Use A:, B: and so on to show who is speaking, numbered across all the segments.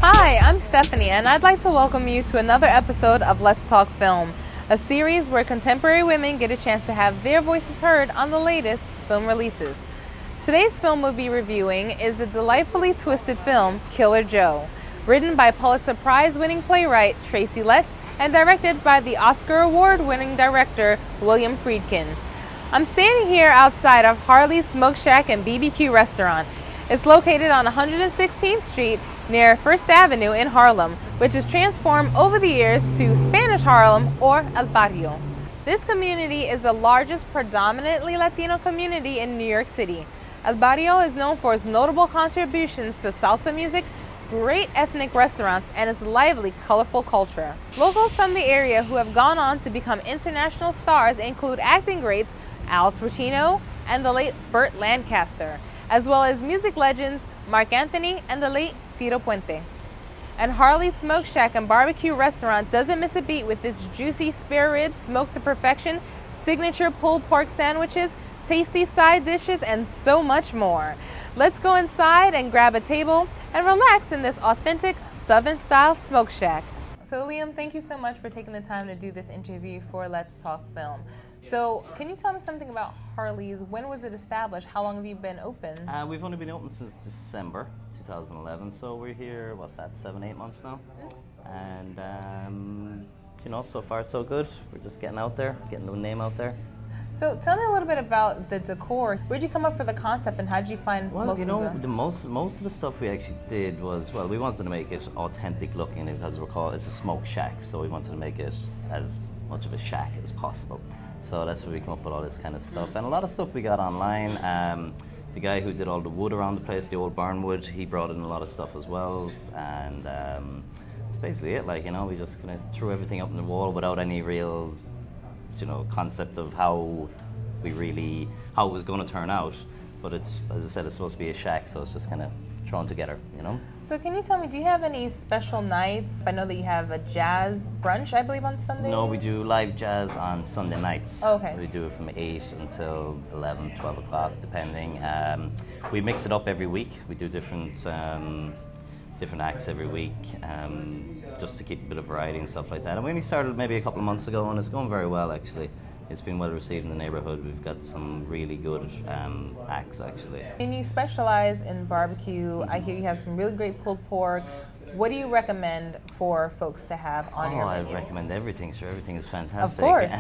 A: Hi, I'm Stephanie, and I'd like to welcome you to another episode of Let's Talk Film, a series where contemporary women get a chance to have their voices heard on the latest film releases. Today's film we'll be reviewing is the delightfully twisted film Killer Joe, written by Pulitzer Prize winning playwright Tracy Letts and directed by the Oscar Award-winning director William Friedkin. I'm standing here outside of Harley's Smoke Shack and BBQ restaurant. It's located on 116th Street near First Avenue in Harlem, which has transformed over the years to Spanish Harlem or El Barrio. This community is the largest predominantly Latino community in New York City. El Barrio is known for its notable contributions to salsa music, great ethnic restaurants, and its lively, colorful culture. Locals from the area who have gone on to become international stars include acting greats Al Pacino and the late Burt Lancaster, as well as music legends Mark Anthony and the late Tito Puente. And Harley's Smoke Shack and Barbecue Restaurant doesn't miss a beat with its juicy spare ribs smoked to perfection, signature pulled pork sandwiches, tasty side dishes, and so much more. Let's go inside and grab a table and relax in this authentic Southern-style smoke shack. So Liam, thank you so much for taking the time to do this interview for Let's Talk Film. So, can you tell me something about Harley's? When was it established? How long have you been open?
B: We've only been open since December 2011, so we're here, what's that, 7-8 months now? And, so far so good. We're just getting out there, getting the name out there.
A: So, tell me a little bit about the decor. Where'd you come up with the concept, and how did you find most
B: of the stuff we actually did was, well, we wanted to make it authentic looking because it's a smoke shack, so we wanted to make it as much of a shack as possible. So that's where we come up with all this kind of stuff. And a lot of stuff we got online. The guy who did all the wood around the place, the old barn wood, he brought in a lot of stuff as well. And that's basically it. We just kind of threw everything up on the wall without any real, concept of how it was going to turn out. But it's, as I said, it's supposed to be a shack, so it's just kind of thrown together,
A: So can you tell me, do you have any special nights? I know that you have a jazz brunch, I believe, on Sundays?
B: No, we do live jazz on Sunday nights.
A: Oh, okay.
B: We do it from 8 until 11, 12 o'clock, depending. We mix it up every week. We do different acts every week, just to keep a bit of variety and stuff like that. And we only started maybe a couple of months ago, and it's going very well, actually. It's been well received in the neighborhood. We've got some really good acts, actually.
A: And you specialize in barbecue. I hear you have some really great pulled pork. What do you recommend for folks to have on your menu?
B: I recommend everything. Sure, everything is fantastic.
A: Of course.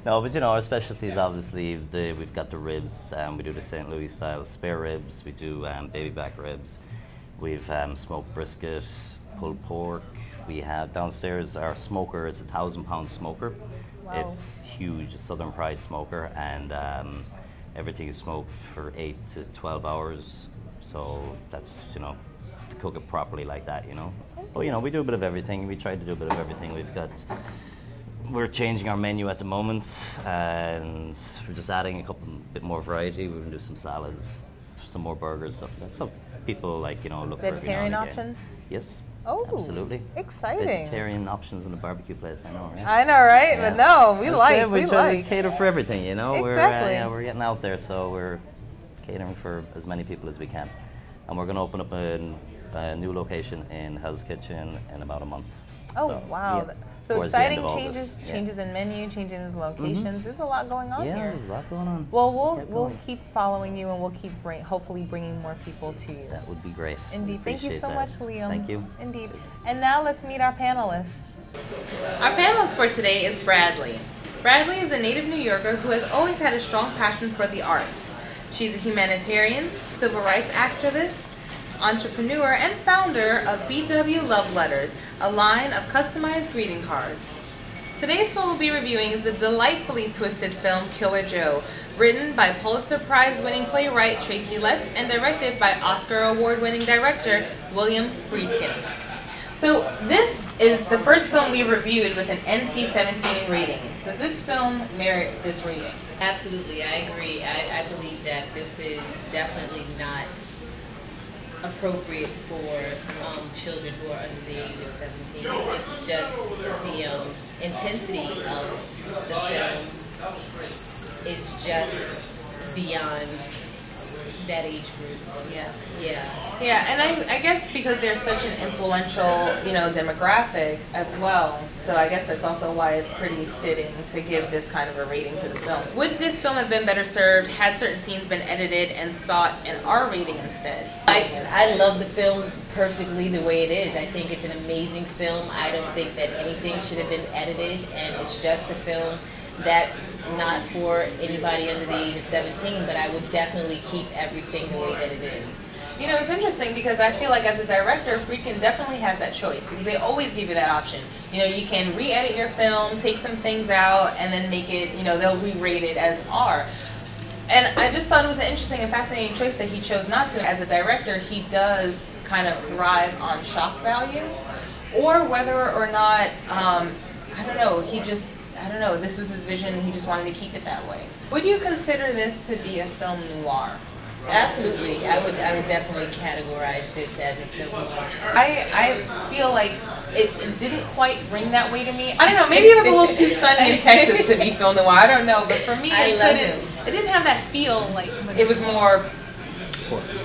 B: No, but our specialties, obviously, we've got the ribs. We do the St. Louis style spare ribs. We do baby back ribs. We've smoked brisket, pulled pork. We have downstairs our smoker. It's a 1,000-pound smoker.
A: Wow.
B: It's huge, a Southern Pride smoker, and everything is smoked for 8 to 12 hours. So that's, to cook it properly like that, But, we do a bit of everything. We try to do a bit of everything. We're changing our menu at the moment, and we're just adding a bit more variety. We're going to do some salads, some more burgers, stuff like that. So people look for
A: vegetarian options?
B: Yes.
A: Oh,
B: absolutely.
A: Exciting.
B: Vegetarian options in the barbecue place, I know, right?
A: I know, right?
B: Yeah.
A: But no, we
B: try to cater for everything,
A: Exactly.
B: We're getting out there, so we're catering for as many people as we can. And we're going to open up a new location in Hell's Kitchen in about a month.
A: Oh, wow.
B: Yeah.
A: So
B: Towards
A: exciting
B: the end of August.
A: changes in menu, changes in locations.
B: Mm-hmm.
A: There's a lot going on here.
B: Yeah, there's a lot going on.
A: Well, we'll keep following you, and we'll keep hopefully bringing more people to you.
B: That would be great.
A: Indeed. Thank you so much, Liam.
B: Thank you.
A: Indeed. And now let's meet our panelists. Our panelist for today is Bradley. Bradley is a native New Yorker who has always had a strong passion for the arts. She's a humanitarian, civil rights activist, entrepreneur, and founder of BW Love Letters, a line of customized greeting cards. Today's film we'll be reviewing is the delightfully twisted film Killer Joe, written by Pulitzer Prize winning playwright Tracy Letts and directed by Oscar Award-winning director William Friedkin. So this is the first film we reviewed with an NC-17 rating. Does this film merit this rating?
C: Absolutely, I agree. I believe that this is definitely not appropriate for children who are under the age of 17. It's just the intensity of the film is just beyond that age group.
A: Yeah, and I guess because they're such an influential, demographic as well, so I guess that's also why it's pretty fitting to give this kind of a rating to this film. Would this film have been better served had certain scenes been edited and sought an R rating instead?
C: I love the film perfectly the way it is. I think it's an amazing film. I don't think that anything should have been edited, and it's just a film that's not for anybody under the age of 17, but I would definitely keep everything the way that it is.
A: It's interesting because I feel like as a director, Friedkin definitely has that choice because they always give you that option. You can re-edit your film, take some things out, and then make it, they'll re-rate it as R. And I just thought it was an interesting and fascinating choice that he chose not to. As a director, he does kind of thrive on shock value, or whether or not, I don't know, this was his vision and he just wanted to keep it that way. Would you consider this to be a film noir?
C: Absolutely. I would definitely categorize this as a film noir.
A: I feel like it didn't quite ring that way to me. I don't know, maybe it was a little too sunny in Texas to be film noir. I don't know, but for me it didn't have that feel. Like it was more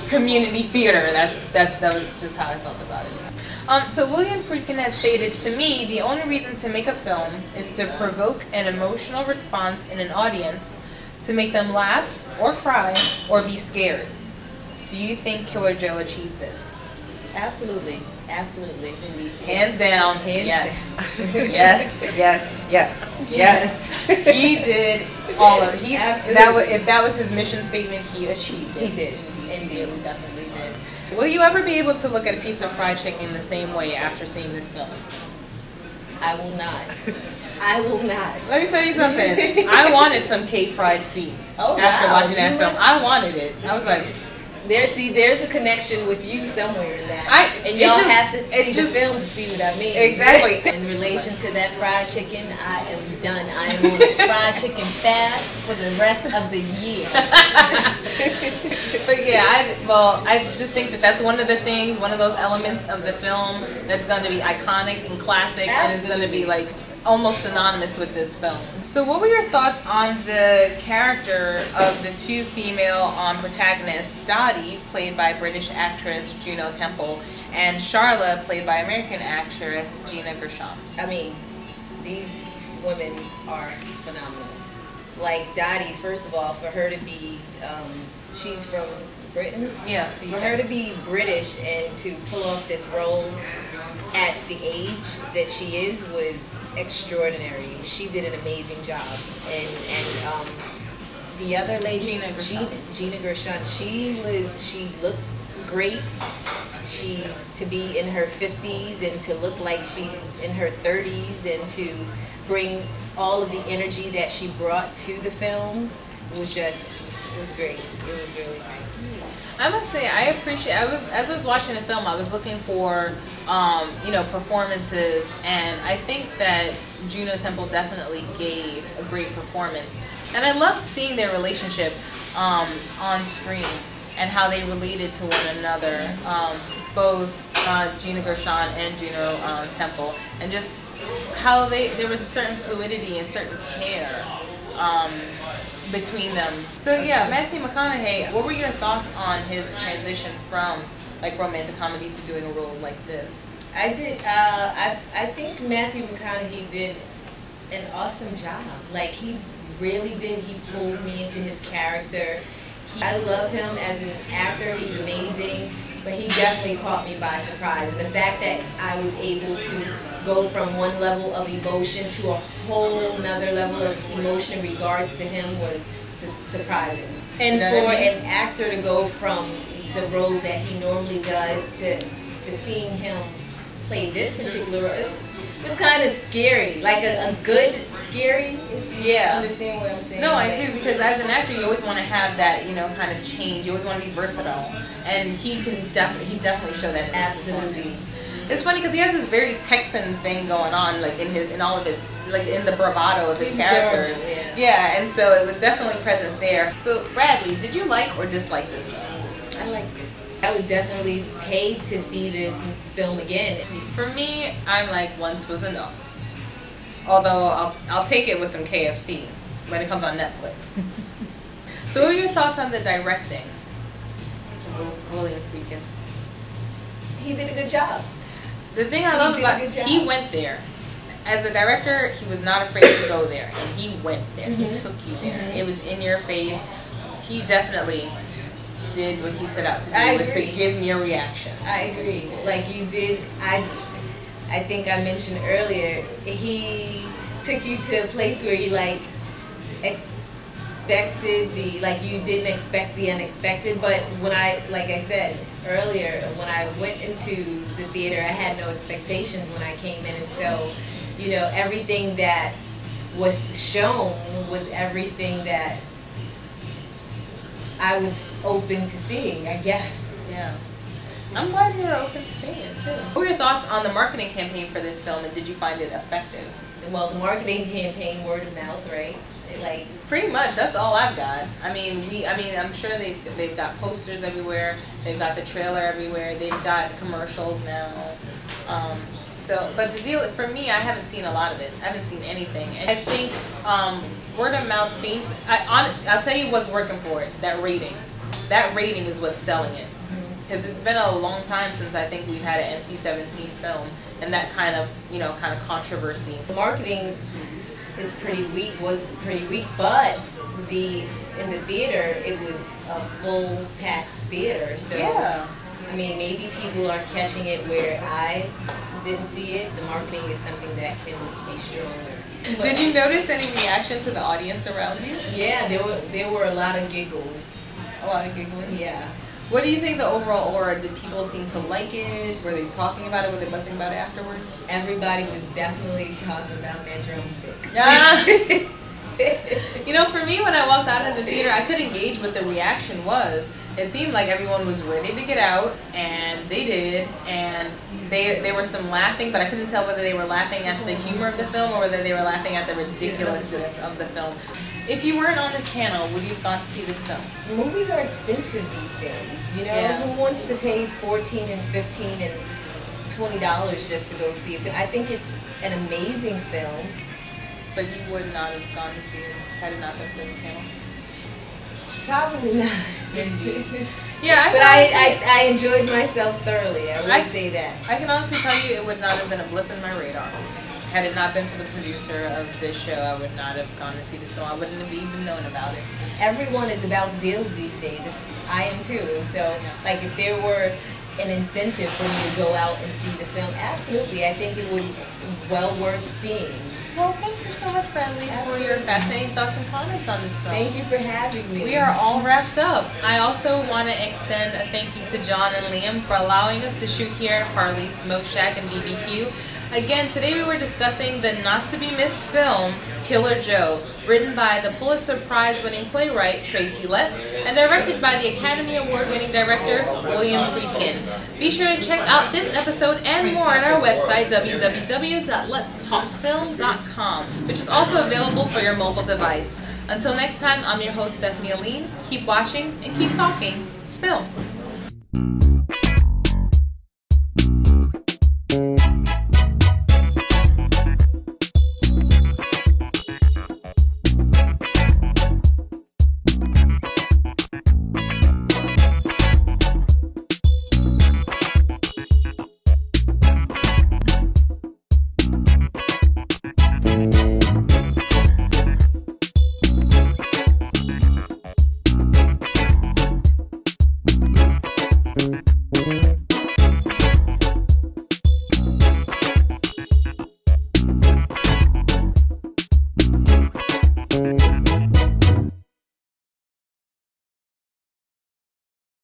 A: community theater. That was just how I felt about it. So William Friedkin has stated, to me, the only reason to make a film is to provoke an emotional response in an audience, to make them laugh or cry or be scared. Do you think Killer Joe achieved this?
C: Absolutely.
A: Hands down. Yes. Yes. He did all of it. If that was his mission statement, he achieved it.
C: He did. Indeed, he definitely did.
A: Will you ever be able to look at a piece of fried chicken the same way after seeing this film?
C: I will not.
A: Let me tell you something. I wanted some cake fried seed after watching that film. I wanted it. I was like,
C: there's the connection with you somewhere in that. And y'all have to see the film to see what I mean.
A: Exactly.
C: In relation to that fried chicken, I am done. I am on a fried chicken fast for the rest of the year.
A: But yeah, I just think that's one of the things, one of those elements of the film that's going to be iconic and classic.
C: Absolutely.
A: And is going to be like almost synonymous with this film. So what were your thoughts on the character of the two female protagonists, Dottie, played by British actress Juno Temple, and Charla, played by American actress Gina Gershon?
C: I mean, these women are phenomenal. Like Dottie, first of all, for her to be, she's from Britain.
A: Yeah.
C: For her to be British and to pull off this role at the age that she is was extraordinary. She did an amazing job. And the other lady, Gina Gershon, she looks great. To be in her 50s and to look like she's in her 30s and to bring all of the energy that she brought to the film was great. It was really great.
A: I must say, as I was watching the film, I was looking for, performances, and I think that Juno Temple definitely gave a great performance. And I loved seeing their relationship on screen and how they related to one another, both Gina Gershon and Juno Temple, and just how there was a certain fluidity and certain care between them. So yeah, Matthew McConaughey, what were your thoughts on his transition from like romantic comedy to doing a role like this?
C: I think Matthew McConaughey did an awesome job. Like he really did. He pulled me into his character. I love him as an actor. He's amazing. But he definitely caught me by surprise. And the fact that I was able to go from one level of emotion to a whole nother level of emotion in regards to him was surprising. And for an actor to go from the roles that he normally does to seeing him play this particular role, it was kind of scary. Like a good scary, if you understand what I'm saying.
A: No, I do, because as an actor you always want to have that, kind of change. You always want to be versatile. And he definitely showed that in his
C: Absolutely.
A: It's funny because he has this very Texan thing going on, like in all of his, like in the bravado of his characters. Yeah, and so it was definitely present there. So Bradley, did you like or dislike this film?
C: I liked it. I would definitely pay to see this film again.
A: For me, I'm like once was enough. Although I'll take it with some KFC when it comes on Netflix. So what are your thoughts on the directing? William Friedkin.
C: He did a good job.
A: The thing I love about he went there. As a director, he was not afraid to go there, and he went there. He took you there. It was in your face. He definitely did what he set out to do, was to give me a reaction.
C: I agree. Like you did, I think I mentioned earlier, he took you to a place where you like expected you didn't expect the unexpected. But when like I said earlier, when I went into the theater, I had no expectations when I came in, and so, you know, everything that was shown was everything that I was open to seeing, I guess.
A: Yeah. I'm glad you were open to seeing it too. What were your thoughts on the marketing campaign for this film, and did you find it effective?
C: Well, the marketing campaign, word of mouth, right? Like
A: pretty much, that's all I've got. I mean, I'm sure they've got posters everywhere. They've got the trailer everywhere. They've got commercials now. But the deal for me, I haven't seen a lot of it. I haven't seen anything. And I think word of mouth seems. I'll tell you what's working for it. That rating. That rating is what's selling it. Because it's been a long time since I think we've had an NC-17 film, and that kind of controversy.
C: The marketing is pretty weak. Was pretty weak, but in the theater it was a full packed theater. So
A: yeah.
C: I mean, maybe people are catching it where I didn't see it. The marketing is something that can be stronger.
A: Did you notice any reaction to the audience around you?
C: Yeah, there were a lot of giggles.
A: A lot of giggling?
C: Yeah.
A: What do you think the overall aura? Did people seem to like it? Were they talking about it? Were they buzzing about it afterwards?
C: Everybody was definitely talking about that drumstick.
A: Yeah. You know, for me, when I walked out of the theater, I couldn't gauge what the reaction was. It seemed like everyone was ready to get out, and they did, and there was some laughing, but I couldn't tell whether they were laughing at the humor of the film or whether they were laughing at the ridiculousness of the film. If you weren't on this channel, would you have gone to see this film?
C: Movies are expensive these days, you know?
A: Yeah.
C: Who wants to pay $14 and $15 and $20 just to go see a film? I think it's an amazing film.
A: But you would not have gone to see it had it not been for this channel?
C: Probably not.
A: Yeah,
C: but I enjoyed myself thoroughly. I would say that.
A: I can honestly tell you it would not have been a blip in my radar. Had it not been for the producer of this show, I would not have gone to see this film. I wouldn't have even known about it.
C: Everyone is about deals these days. I am too. And so, like, if there were an incentive for me to go out and see the film, absolutely. I think it was well worth seeing.
A: Well, thank you so much, Bradley, for your fascinating thoughts and comments on this film.
C: Thank you for having me.
A: We are all wrapped up. I also want to extend a thank you to John and Liam for allowing us to shoot here at Harley's Smoke Shack and BBQ. Again, today we were discussing the not-to-be-missed film, Killer Joe, written by the Pulitzer Prize-winning playwright Tracy Letts and directed by the Academy Award-winning director William Friedkin. Be sure to check out this episode and more at our website, www.letstalkfilmdotcom, which is also available for your mobile device. Until next time, I'm your host, Stephanie Aline. Keep watching and keep talking film.